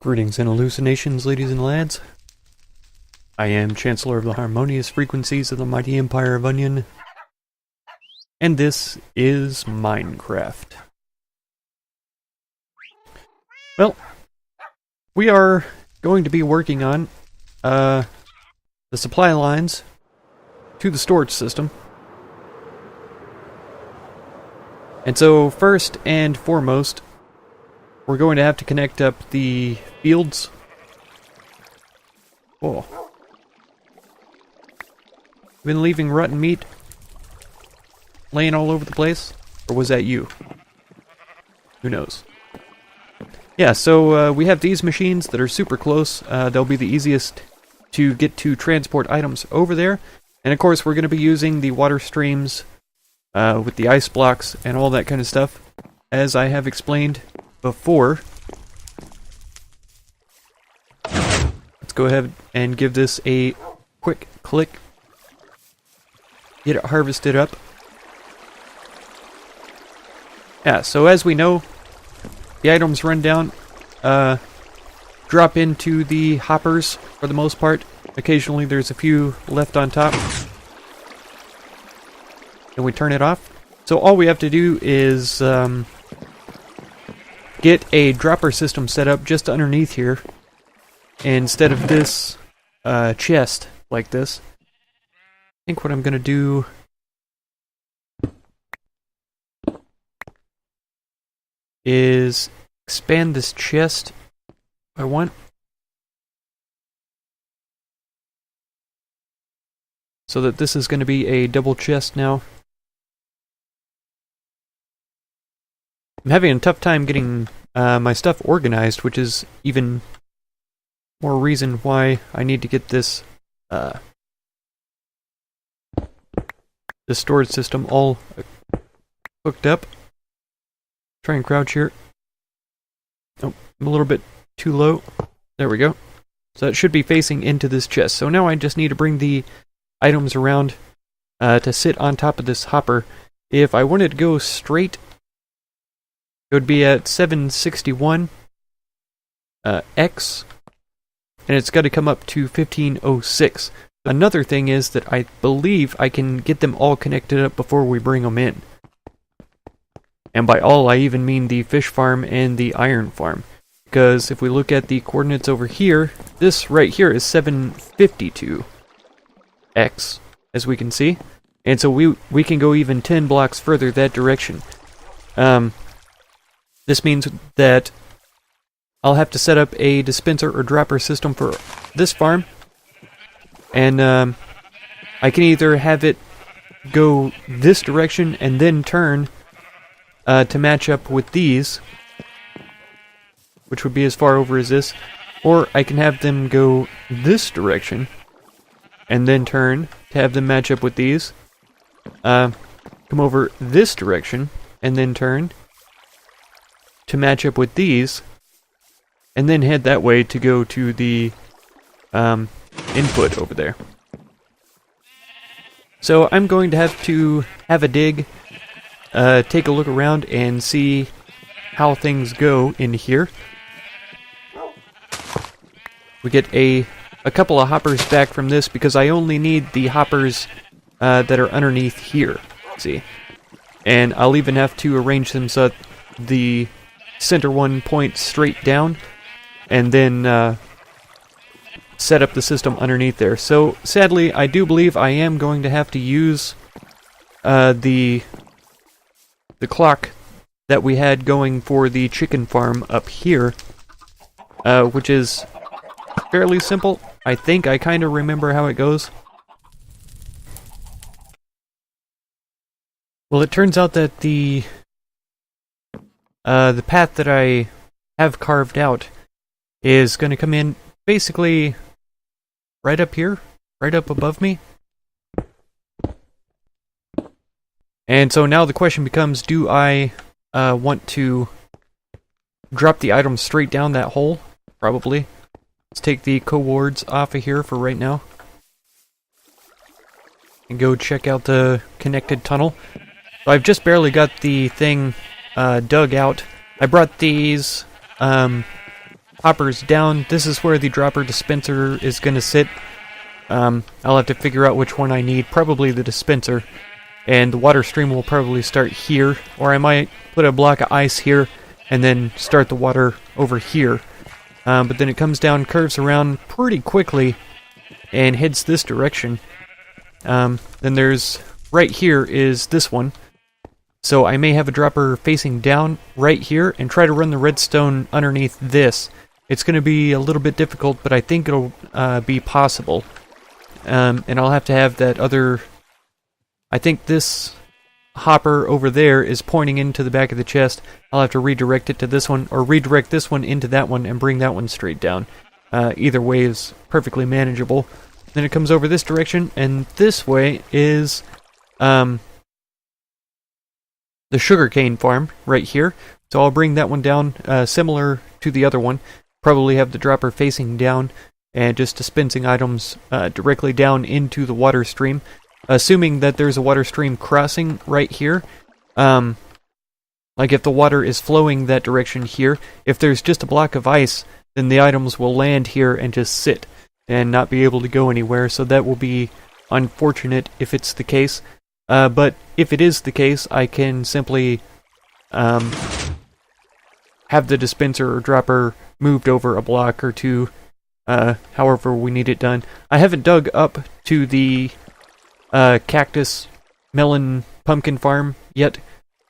Greetings and hallucinations, ladies and lads. I am Chancellor of the Harmonious Frequencies of the Mighty Empire of Onion, and this is Minecraft. Well, we are going to be working on the supply lines to the storage system. And so, first and foremost, we're going to have to connect up the fields. Oh. Been leaving rotten meat laying all over the place? Or was that you? Who knows? Yeah, so we have these machines that are super close. They'll be the easiest to get to transport items over there. And of course, we're going to be using the water streams with the ice blocks and all that kind of stuff, as I have explained before. Let's go ahead and give this a quick click. Get it harvested up. Yeah, so as we know, the items run down, drop into the hoppers for the most part. Occasionally there's a few left on top. And we turn it off. So all we have to do is get a dropper system set up just underneath here. Instead of this chest like this. I think what I'm going to do is expand this chest by one. So that this is going to be a double chest now. I'm having a tough time getting my stuff organized, which is even more reason why I need to get this this storage system all hooked up. Try and crouch here. Oh, I'm a little bit too low. There we go. So that should be facing into this chest. So now I just need to bring the items around to sit on top of this hopper. If I wanted to go straight, it would be at 761 X, and it's got to come up to 1506. Another thing is that I believe I can get them all connected up before we bring them in. And by all, I even mean the fish farm and the iron farm. Because if we look at the coordinates over here, this right here is 752 X, as we can see. And so we can go even 10 blocks further that direction. This means that I'll have to set up a dispenser or dropper system for this farm. And I can either have it go this direction and then turn to match up with these, which would be as far over as this, or I can have them go this direction and then turn to have them match up with these, come over this direction and then turn to match up with these, and then head that way to go to the input over there. So I'm going to have a dig, take a look around and see how things go in here. We get a couple of hoppers back from this because I only need the hoppers that are underneath here. See? And I'll even have to arrange them so that the center one points straight down, and then set up the system underneath there. So sadly, I do believe I am going to have to use the clock that we had going for the chicken farm up here, which is fairly simple. I think I kind of remember how it goes. Well, it turns out that the path that I have carved out is going to come in basically right up here, right up above me. And so now the question becomes, do I want to drop the item straight down that hole? Probably. Let's take the coords off of here for right now. And go check out the connected tunnel. So I've just barely got the thing dug out. I brought these hoppers down. This is where the dropper dispenser is going to sit. I'll have to figure out which one I need. Probably the dispenser. And the water stream will probably start here. Or I might put a block of ice here and then start the water over here. But then it comes down, curves around pretty quickly, and heads this direction. Then there's... right here is this one. So I may have a dropper facing down right here and try to run the redstone underneath this. It's going to be a little bit difficult, but I think it'll be possible. And I'll have to have that other... I think this hopper over there is pointing into the back of the chest. I'll have to redirect it to this one, or redirect this one into that one and bring that one straight down. Either way is perfectly manageable. Then it comes over this direction, and this way is... the sugarcane farm right here. So I'll bring that one down similar to the other one. Probably have the dropper facing down and just dispensing items directly down into the water stream. Assuming that there's a water stream crossing right here. Like if the water is flowing that direction here, if there's just a block of ice, then the items will land here and just sit and not be able to go anywhere. So that will be unfortunate if it's the case. But if it is the case, I can simply have the dispenser or dropper moved over a block or two, however we need it done. I haven't dug up to the cactus, melon, pumpkin farm yet,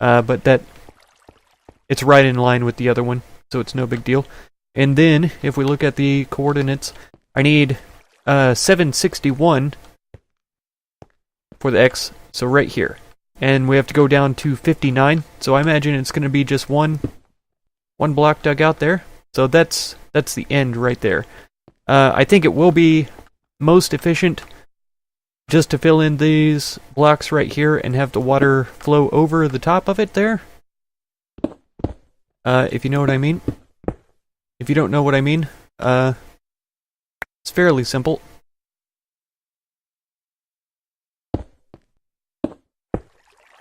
but it's right in line with the other one, so it's no big deal. And then, if we look at the coordinates, I need 761 for the X, so right here. And we have to go down to 59, so I imagine it's going to be just one block dug out there. So that's the end right there. I think it will be most efficient just to fill in these blocks right here and have the water flow over the top of it there. If you know what I mean. If you don't know what I mean, it's fairly simple.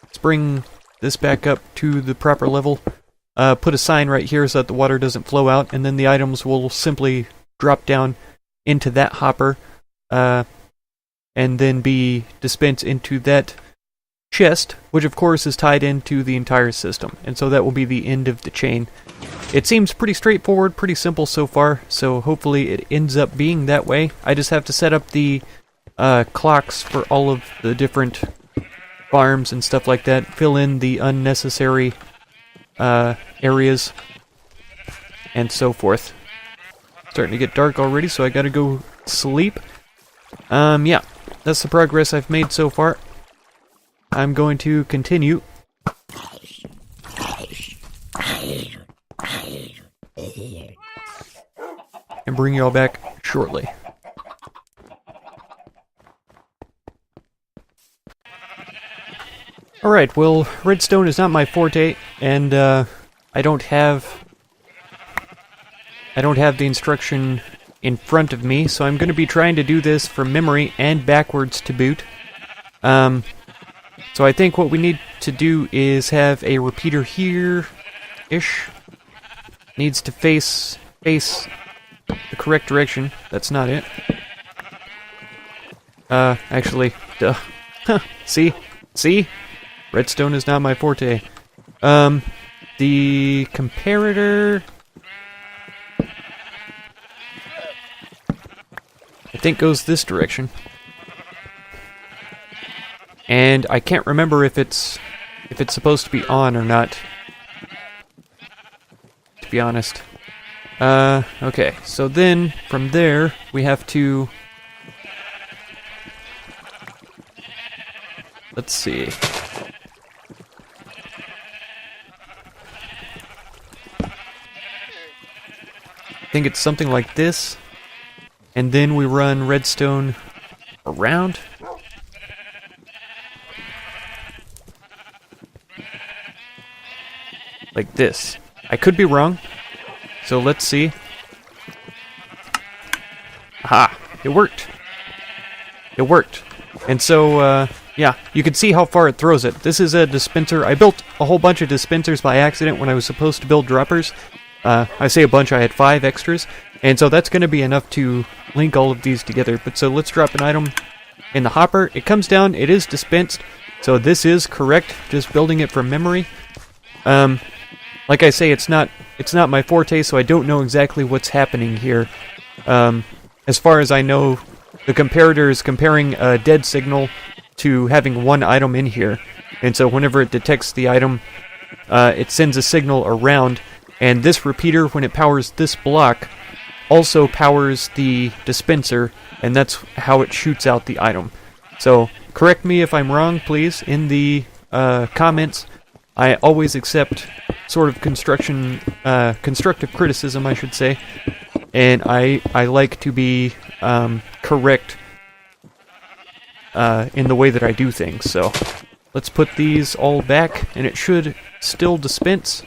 Let's bring this back up to the proper level. Put a sign right here so that the water doesn't flow out, and then the items will simply drop down into that hopper, and then be dispensed into that chest, which of course is tied into the entire system. And so that will be the end of the chain. It seems pretty straightforward, pretty simple so far, so hopefully it ends up being that way. I just have to set up the clocks for all of the different farms and stuff like that, fill in the unnecessary areas, and so forth. Starting to get dark already, so I gotta go sleep. Yeah, that's the progress I've made so far. I'm going to continue. And bring you all back shortly. Alright, well, redstone is not my forte, and I don't have the instruction in front of me, so I'm going to be trying to do this from memory and backwards to boot. So I think what we need to do is have a repeater here-ish. Needs to face the correct direction. That's not it. Actually, duh. See? Redstone is not my forte. The comparator... I think goes this direction. And I can't remember if it's supposed to be on or not, to be honest. Okay, so then from there we have to... Let's see. I think it's something like this. And then we run redstone around. Like this. I could be wrong. So let's see. Aha! It worked! It worked. And so, yeah, you can see how far it throws it. This is a dispenser. I built a whole bunch of dispensers by accident when I was supposed to build droppers. I say a bunch, I had 5 extras, and so that's going to be enough to link all of these together. But so let's drop an item in the hopper. It comes down, it is dispensed, so this is correct, just building it from memory. Like I say, it's not my forte, so I don't know exactly what's happening here. As far as I know, the comparator is comparing a dead signal to having one item in here, and so whenever it detects the item, it sends a signal around, and this repeater, when it powers this block, also powers the dispenser, and that's how it shoots out the item. So, correct me if I'm wrong, please, in the comments. I always accept sort of constructive criticism, I should say, and I like to be correct in the way that I do things. So, let's put these all back, and it should still dispense.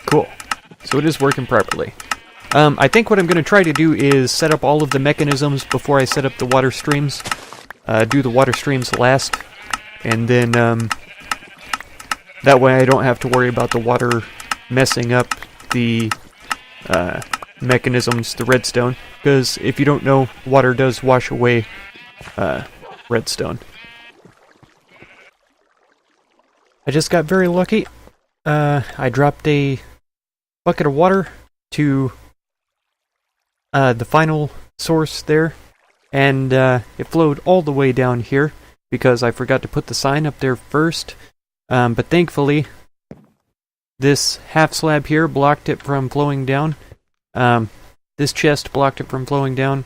Cool. So it is working properly. I think what I'm going to try to do is set up all of the mechanisms before I set up the water streams. Do the water streams last, and then that way I don't have to worry about the water messing up the mechanisms, the redstone, because if you don't know, water does wash away redstone. I just got very lucky. I dropped a bucket of water to the final source there, and it flowed all the way down here because I forgot to put the sign up there first, but thankfully this half slab here blocked it from flowing down. This chest blocked it from flowing down,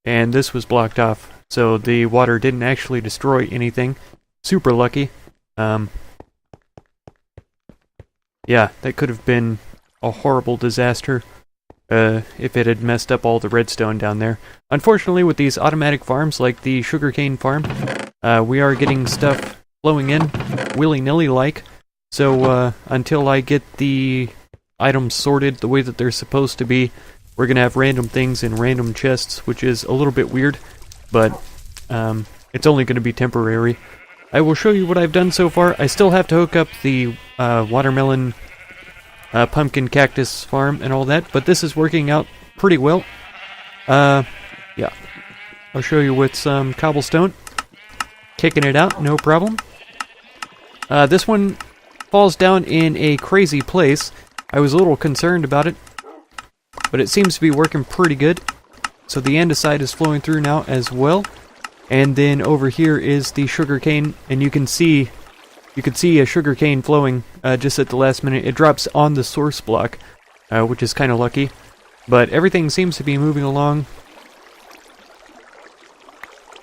and this was blocked off, so the water didn't actually destroy anything. Super lucky. Yeah, that could have been a horrible disaster if it had messed up all the redstone down there. Unfortunately, with these automatic farms like the sugarcane farm, we are getting stuff flowing in willy-nilly like, so until I get the items sorted the way that they're supposed to be, we're going to have random things in random chests, which is a little bit weird, but it's only going to be temporary. I will show you what I've done so far. I still have to hook up the watermelon, pumpkin, cactus farm and all that, but this is working out pretty well. Yeah. I'll show you with some cobblestone. Kicking it out, no problem. This one falls down in a crazy place. I was a little concerned about it, but it seems to be working pretty good. So the andesite is flowing through now as well. And then over here is the sugarcane, and you can see a sugarcane flowing just at the last minute. It drops on the source block, which is kind of lucky. But everything seems to be moving along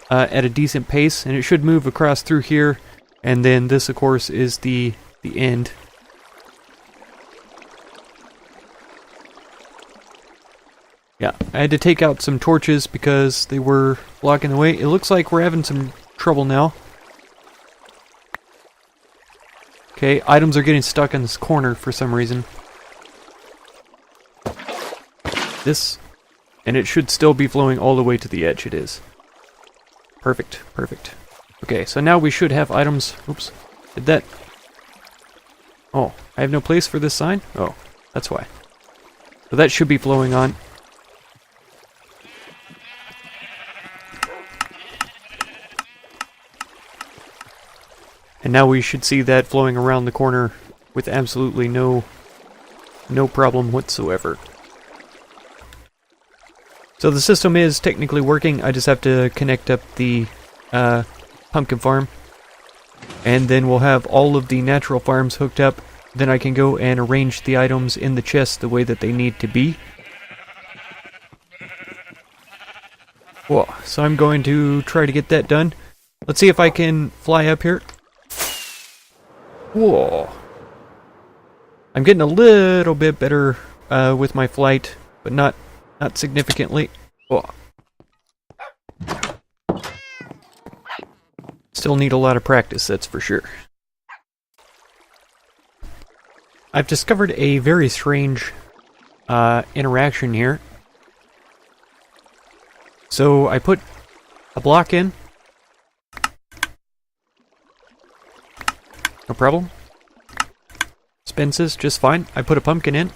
at a decent pace, and it should move across through here. And then this, of course, is the end. Yeah, I had to take out some torches because they were blocking the way. It looks like we're having some trouble now. Okay, items are getting stuck in this corner for some reason. This, and it should still be flowing all the way to the edge. It is. Perfect, perfect. Okay, so now we should have items. Oops, did that... Oh, I have no place for this sign? Oh, that's why. So that should be flowing on. And now we should see that flowing around the corner with absolutely no problem whatsoever. So the system is technically working. I just have to connect up the pumpkin farm, and then we'll have all of the natural farms hooked up. Then I can go and arrange the items in the chest the way that they need to be. Whoa, so I'm going to try to get that done. Let's see if I can fly up here. Whoa. I'm getting a little bit better with my flight, but not significantly. Whoa. Still need a lot of practice, that's for sure. I've discovered a very strange interaction here. So I put a block in, No problem. Dispenses just fine. I put a pumpkin in.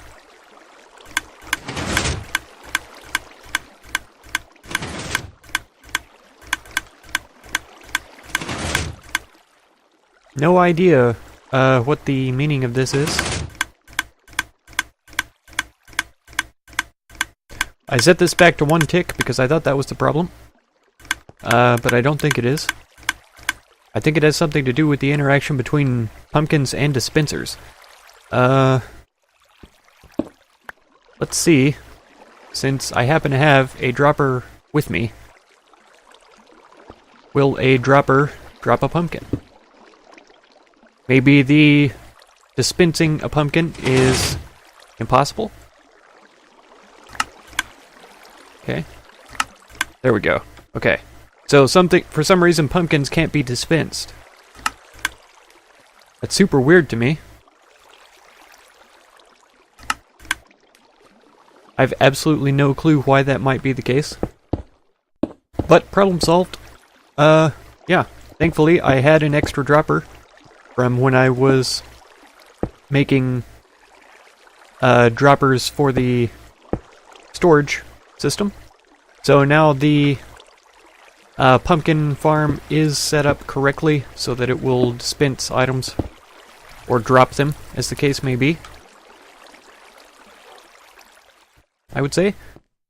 No idea what the meaning of this is. I set this back to 1 tick because I thought that was the problem. But I don't think it is. I think it has something to do with the interaction between pumpkins and dispensers. Let's see. Since I happen to have a dropper with me, will a dropper drop a pumpkin? Maybe the dispensing a pumpkin is impossible? Okay. There we go. Okay. So for some reason pumpkins can't be dispensed. That's super weird to me. I have absolutely no clue why that might be the case. But problem solved. Yeah. Thankfully I had an extra dropper from when I was making droppers for the storage system. So now the pumpkin farm is set up correctly so that it will dispense items or drop them, as the case may be. I would say.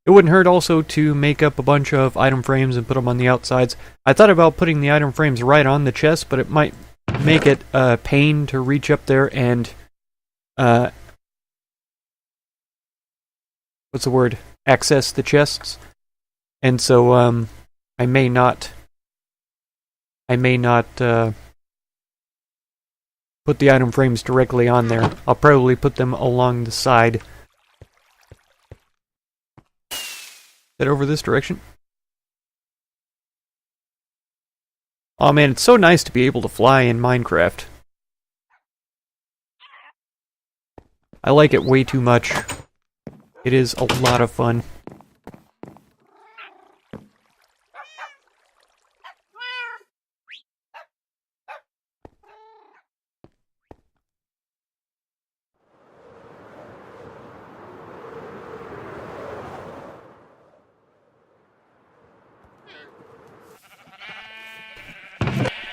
It wouldn't hurt also to make up a bunch of item frames and put them on the outsides. I thought about putting the item frames right on the chest, but it might make it a pain to reach up there and what's the word? Access the chests. And so I may not put the item frames directly on there. I'll probably put them along the side. Head over this direction. Oh man, it's so nice to be able to fly in Minecraft. I like it way too much. It is a lot of fun.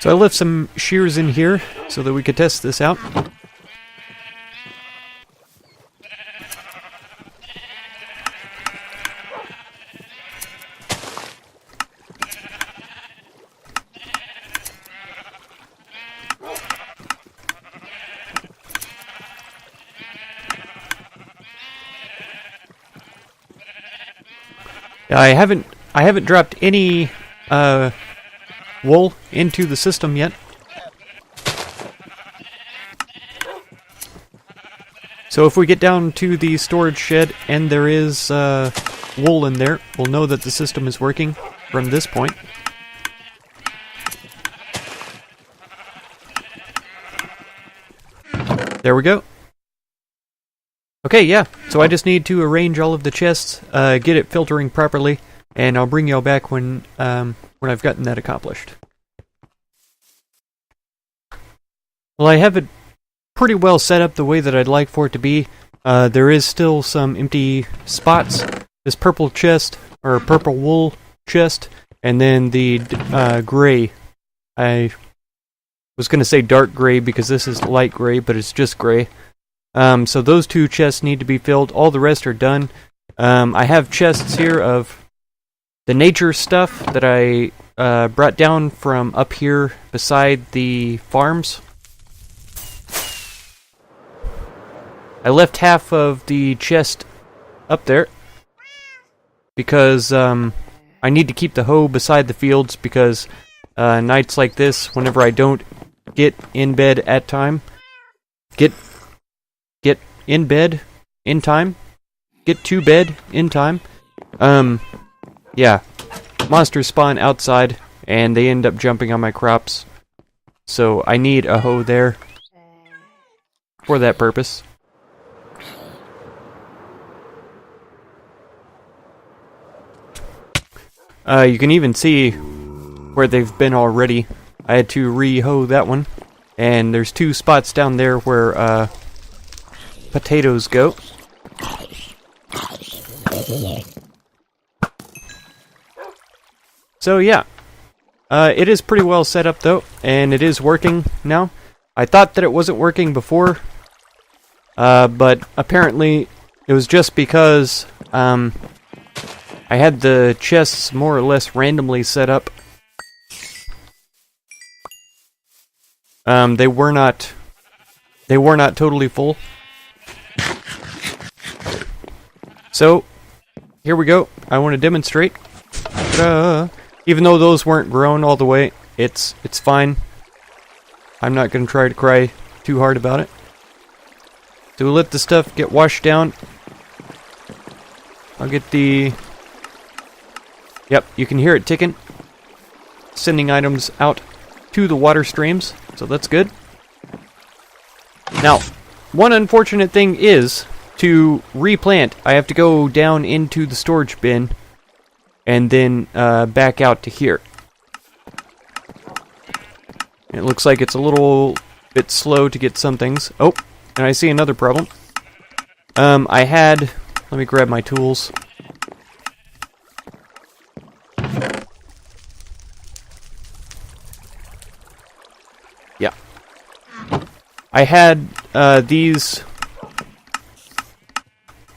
So I left some shears in here so that we could test this out. I haven't dropped any wool into the system yet. So if we get down to the storage shed and there is wool in there, we'll know that the system is working from this point. There we go. Okay, yeah, so I just need to arrange all of the chests, get it filtering properly, and I'll bring y'all back when I've gotten that accomplished. Well, I have it pretty well set up the way that I'd like for it to be. There is still some empty spots. This purple chest, or purple wool chest, and then the gray. I was going to say dark gray because this is light gray, but it's just gray. So those two chests need to be filled. All the rest are done. I have chests here of the nature stuff that I brought down from up here beside the farms. I left half of the chest up there because I need to keep the hoe beside the fields because nights like this, whenever I don't get in bed at time, get in bed in time, get to bed in time. Yeah, monsters spawn outside and they end up jumping on my crops, so I need a hoe there for that purpose. You can even see where they've been already. I had to re-hoe that one. And there's 2 spots down there where potatoes go. So yeah, it is pretty well set up though, and it is working now. I thought that it wasn't working before, but apparently it was just because I had the chests more or less randomly set up. They were not totally full. So here we go. I want to demonstrate. Even though those weren't grown all the way, it's fine. I'm not going to try to cry too hard about it. So we'll let the stuff get washed down. I'll get the... Yep, you can hear it ticking. Sending items out to the water streams, so that's good. Now, one unfortunate thing is, to replant, I have to go down into the storage bin and then back out to here. It looks like it's a little bit slow to get some things. Oh, and I see another problem. Let me grab my tools. Yeah. I had these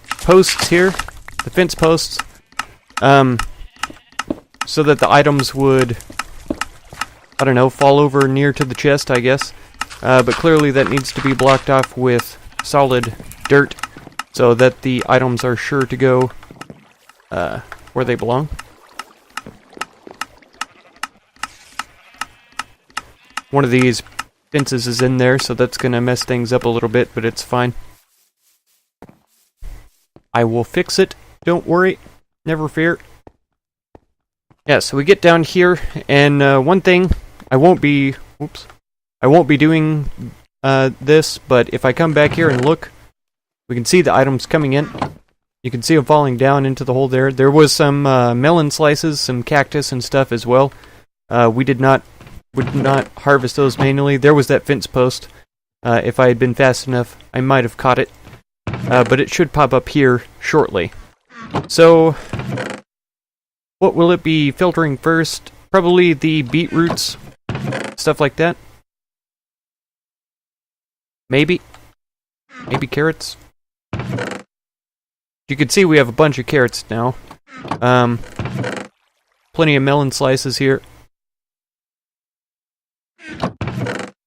posts here, the fence posts, so that the items would, I don't know, fall over near to the chest, I guess. But clearly that needs to be blocked off with solid dirt so that the items are sure to go where they belong. One of these fences is in there, so that's going to mess things up a little bit, but it's fine. I will fix it. Don't worry. Never fear. Yeah, so we get down here, and one thing, I won't be doing this, but if I come back here and look, we can see the items coming in. You can see them falling down into the hole there. There was some melon slices, some cactus and stuff as well. We did not harvest those manually. There was that fence post. If I had been fast enough, I might have caught it. But it should pop up here shortly. So, what will it be filtering first? Probably the beetroots, stuff like that. Maybe carrots. You can see we have a bunch of carrots now. Plenty of melon slices here.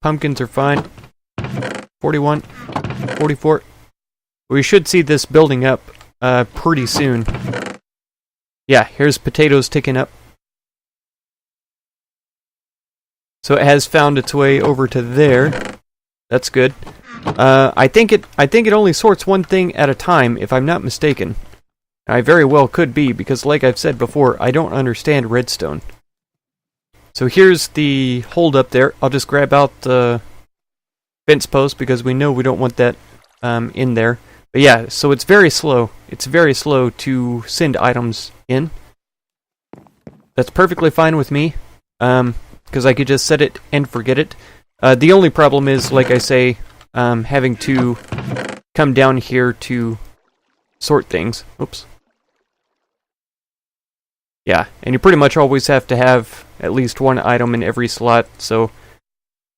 Pumpkins are fine. 41, 44. We should see this building up pretty soon. Yeah, here's potatoes ticking up. So it has found its way over to there. That's good. I think it only sorts one thing at a time, if I'm not mistaken. I very well could be, because like I've said before, I don't understand redstone. So here's the hold up there. I'll just grab out the fence post, because we know we don't want that in there. But yeah, so it's very slow. It's very slow to send items in. That's perfectly fine with me, because I could just set it and forget it. The only problem is, like I say, having to come down here to sort things. Oops. Yeah, and you pretty much always have to have at least one item in every slot, so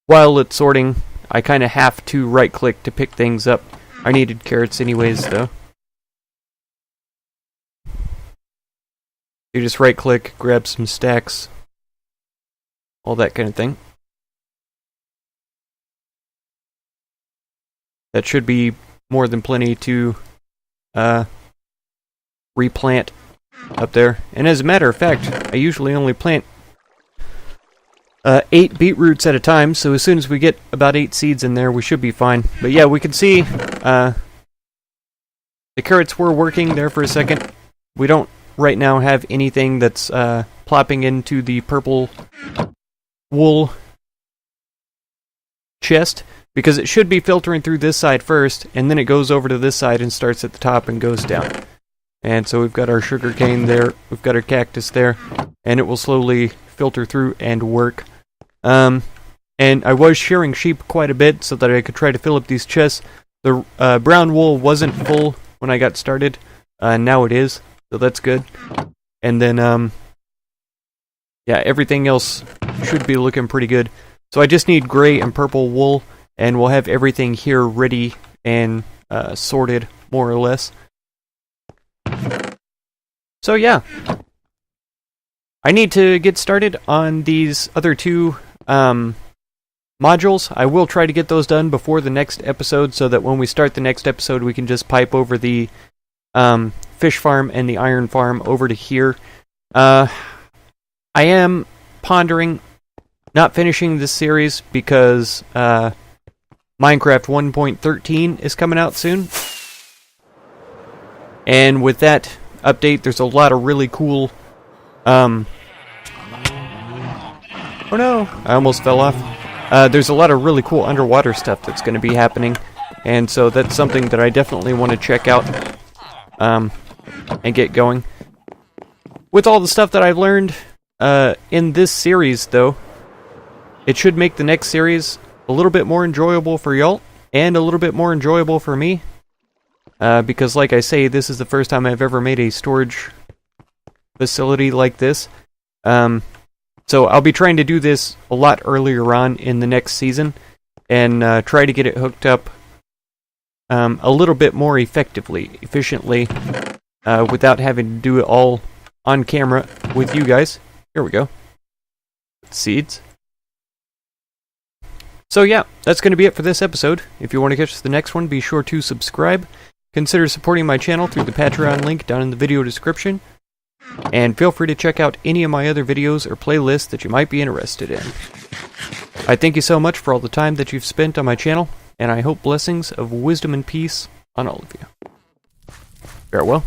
while it's sorting, I kind of have to right-click to pick things up. I needed carrots anyways, though. You just right-click, grab some stacks, all that kind of thing. That should be more than plenty to replant up there. And as a matter of fact, I usually only plant 8 beetroots at a time, so as soon as we get about 8 seeds in there, we should be fine. But yeah, we can see the carrots were working there for a second. We don't right now have anything that's plopping into the purple wool chest, because it should be filtering through this side first, and then it goes over to this side and starts at the top and goes down. And so we've got our sugar cane there, we've got our cactus there, and it will slowly filter through and work. And I was shearing sheep quite a bit so that I could try to fill up these chests. The brown wool wasn't full when I got started. Now it is, so that's good. And then, yeah, everything else should be looking pretty good. So I just need gray and purple wool, and we'll have everything here ready and sorted, more or less. So yeah, I need to get started on these other two modules. I will try to get those done before the next episode so that when we start the next episode we can just pipe over the fish farm and the iron farm over to here. I am pondering not finishing this series because Minecraft 1.13 is coming out soon. And with that update, there's a lot of really cool... oh no, I almost fell off. There's a lot of really cool underwater stuff that's going to be happening. And so that's something that I definitely want to check out and get going. With all the stuff that I've learned in this series, though, it should make the next series a little bit more enjoyable for y'all and a little bit more enjoyable for me. Because, like I say, this is the first time I've ever made a storage facility like this. So I'll be trying to do this a lot earlier on in the next season and try to get it hooked up a little bit more efficiently, without having to do it all on camera with you guys. Here we go. Seeds. So yeah, that's going to be it for this episode. If you want to catch the next one, be sure to subscribe. Consider supporting my channel through the Patreon link down in the video description. And feel free to check out any of my other videos or playlists that you might be interested in. I thank you so much for all the time that you've spent on my channel, and I hope blessings of wisdom and peace on all of you. Farewell.